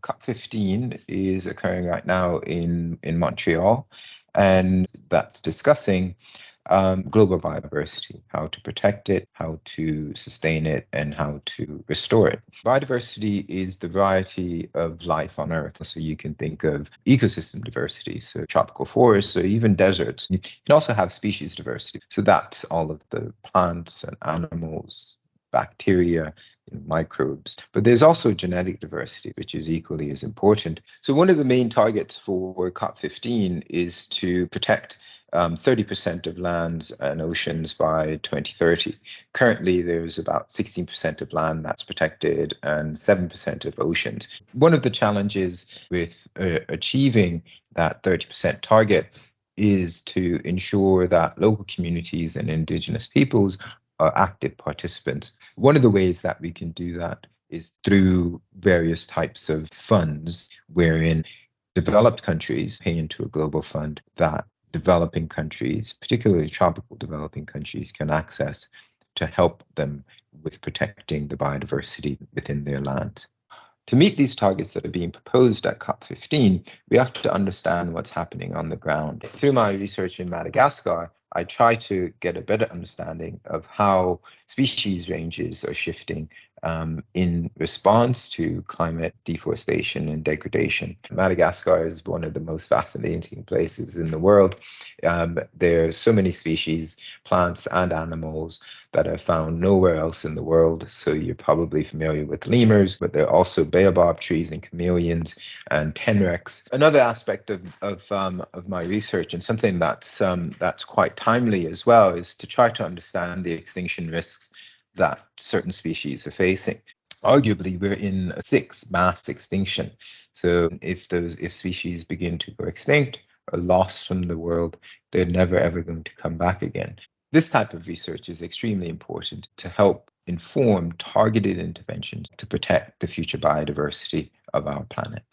COP15 is occurring right now in Montreal, and that's discussing global biodiversity, how to protect it, how to sustain it, and how to restore it. Biodiversity is the variety of life on Earth. So you can think of ecosystem diversity, so tropical forests, or even deserts. You can also have species diversity. So that's all of the plants and animals, bacteria, microbes. But there's also genetic diversity, which is equally as important. So one of the main targets for COP15 is to protect 30% of lands and oceans by 2030. Currently, there's about 16% of land that's protected and 7% of oceans. One of the challenges with achieving that 30% target is to ensure that local communities and indigenous peoples are active participants. One of the ways that we can do that is through various types of funds, wherein developed countries pay into a global fund that developing countries, particularly tropical developing countries, can access to help them with protecting the biodiversity within their lands. To meet these targets that are being proposed at COP15, we have to understand what's happening on the ground. Through my research in Madagascar, I try to get a better understanding of how species ranges are shifting in response to climate deforestation and degradation. Madagascar is one of the most fascinating places in the world. There are so many species, plants and animals, that are found nowhere else in the world. So you're probably familiar with lemurs, but there are also baobab trees and chameleons and tenrecs. Another aspect of my research, and something that's quite timely as well, is to try to understand the extinction risks that certain species are facing. Arguably, we're in a sixth mass extinction. So if species begin to go extinct or lost from the world, they're never ever going to come back again. This type of research is extremely important to help inform targeted interventions to protect the future biodiversity of our planet.